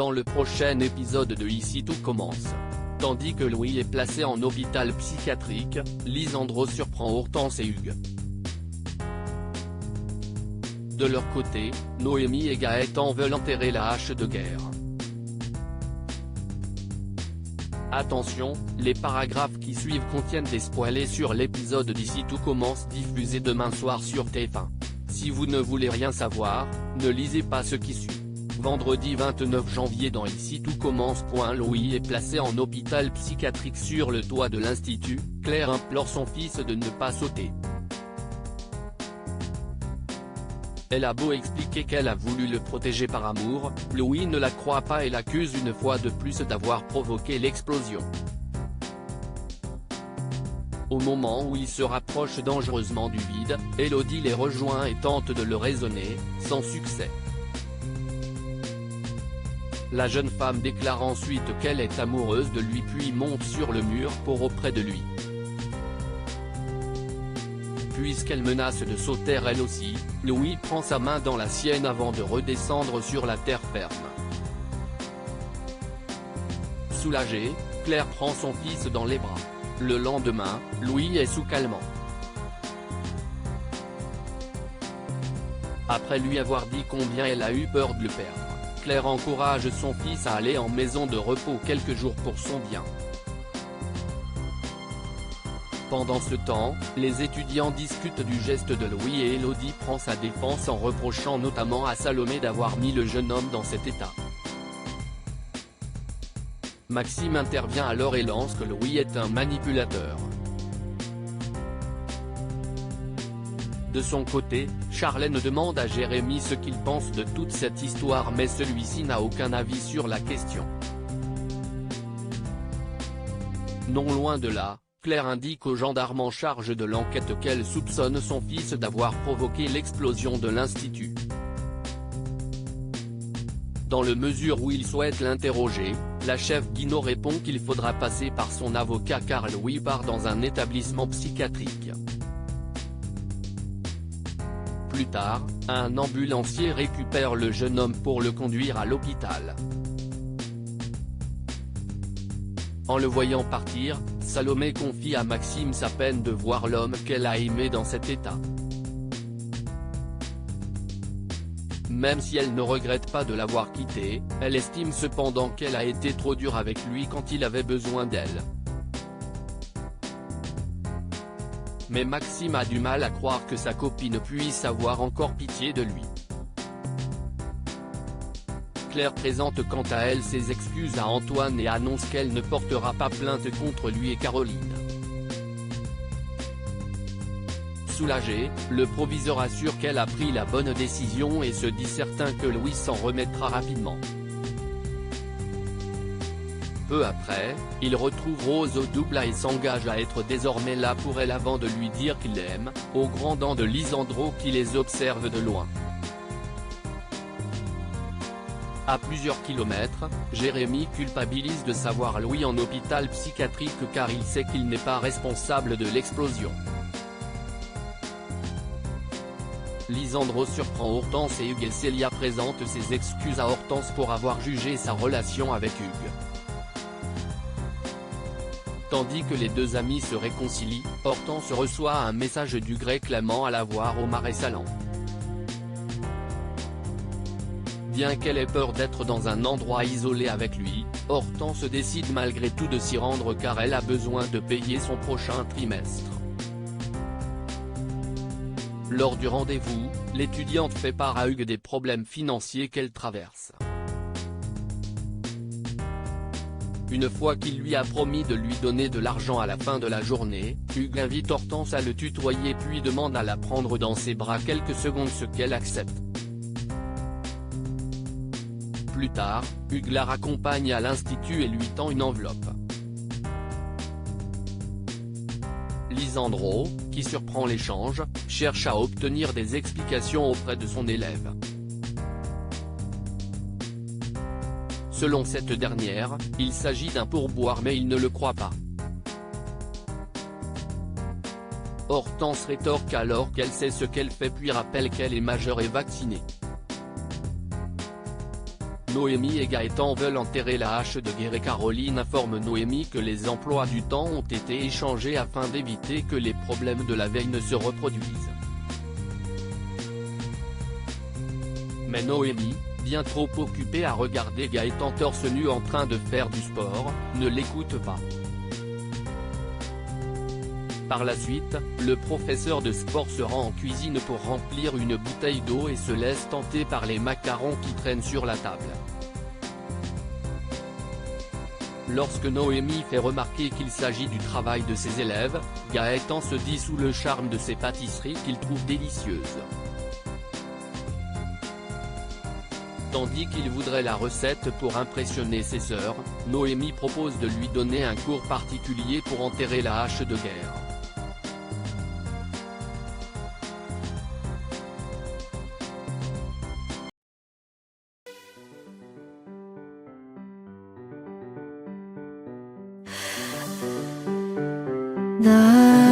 Dans le prochain épisode de Ici tout commence. Tandis que Louis est placé en hôpital psychiatrique, Lisandro surprend Hortense et Hugues. De leur côté, Noémie et Gaëtan veulent enterrer la hache de guerre. Attention, les paragraphes qui suivent contiennent des spoilers sur l'épisode d'Ici tout commence diffusé demain soir sur TF1. Si vous ne voulez rien savoir, ne lisez pas ce qui suit. Vendredi 29 janvier dans Ici tout commence. Louis est placé en hôpital psychiatrique sur le toit de l'institut, Claire implore son fils de ne pas sauter. Elle a beau expliquer qu'elle a voulu le protéger par amour, Louis ne la croit pas et l'accuse une fois de plus d'avoir provoqué l'explosion. Au moment où il se rapproche dangereusement du vide, Elodie les rejoint et tente de le raisonner, sans succès. La jeune femme déclare ensuite qu'elle est amoureuse de lui puis monte sur le mur pour auprès de lui. Puisqu'elle menace de sauter elle aussi, Louis prend sa main dans la sienne avant de redescendre sur la terre ferme. Soulagée, Claire prend son fils dans les bras. Le lendemain, Louis est sous calmant. Après lui avoir dit combien elle a eu peur de le perdre, Claire encourage son fils à aller en maison de repos quelques jours pour son bien. Pendant ce temps, les étudiants discutent du geste de Louis et Elodie prend sa défense en reprochant notamment à Salomé d'avoir mis le jeune homme dans cet état. Maxime intervient alors et lance que Louis est un manipulateur. De son côté, Charlène demande à Jérémy ce qu'il pense de toute cette histoire mais celui-ci n'a aucun avis sur la question. Non loin de là, Claire indique aux gendarmes en charge de l'enquête qu'elle soupçonne son fils d'avoir provoqué l'explosion de l'institut. Dans le mesure où il souhaite l'interroger, la chef Guinaud répond qu'il faudra passer par son avocat car Louis part dans un établissement psychiatrique. Plus tard, un ambulancier récupère le jeune homme pour le conduire à l'hôpital. En le voyant partir, Salomé confie à Maxime sa peine de voir l'homme qu'elle a aimé dans cet état. Même si elle ne regrette pas de l'avoir quitté, elle estime cependant qu'elle a été trop dure avec lui quand il avait besoin d'elle. Mais Maxime a du mal à croire que sa copine puisse avoir encore pitié de lui. Claire présente quant à elle ses excuses à Antoine et annonce qu'elle ne portera pas plainte contre lui et Caroline. Soulagé, le proviseur assure qu'elle a pris la bonne décision et se dit certain que Louis s'en remettra rapidement. Peu après, il retrouve Rose au double et s'engage à être désormais là pour elle avant de lui dire qu'il l'aime, aux grands dents de Lisandro qui les observe de loin. À plusieurs kilomètres, Jérémy culpabilise de savoir Louis en hôpital psychiatrique car il sait qu'il n'est pas responsable de l'explosion. Lisandro surprend Hortense et Hugues et Célia présente ses excuses à Hortense pour avoir jugé sa relation avec Hugues. Tandis que les deux amis se réconcilient, Hortense reçoit un message d'Hugues réclamant à la voir au Marais Salants. Bien qu'elle ait peur d'être dans un endroit isolé avec lui, Hortense décide malgré tout de s'y rendre car elle a besoin de payer son prochain trimestre. Lors du rendez-vous, l'étudiante fait part à Hugues des problèmes financiers qu'elle traverse. Une fois qu'il lui a promis de lui donner de l'argent à la fin de la journée, Hugues invite Hortense à le tutoyer puis demande à la prendre dans ses bras quelques secondes ce qu'elle accepte. Plus tard, Hugues la raccompagne à l'institut et lui tend une enveloppe. Lisandro, qui surprend l'échange, cherche à obtenir des explications auprès de son élève. Selon cette dernière, il s'agit d'un pourboire mais il ne le croit pas. Hortense rétorque alors qu'elle sait ce qu'elle fait puis rappelle qu'elle est majeure et vaccinée. Noémie et Gaëtan veulent enterrer la hache de guerre et Caroline informe Noémie que les emplois du temps ont été échangés afin d'éviter que les problèmes de la veille ne se reproduisent. Mais Noémie, bien trop occupée à regarder Gaëtan torse nu en train de faire du sport, ne l'écoute pas. Par la suite, le professeur de sport se rend en cuisine pour remplir une bouteille d'eau et se laisse tenter par les macarons qui traînent sur la table. Lorsque Noémie fait remarquer qu'il s'agit du travail de ses élèves, Gaëtan se dit sous le charme de ses pâtisseries qu'il trouve délicieuses. Tandis qu'il voudrait la recette pour impressionner ses sœurs, Noémie propose de lui donner un cours particulier pour enterrer la hache de guerre. 나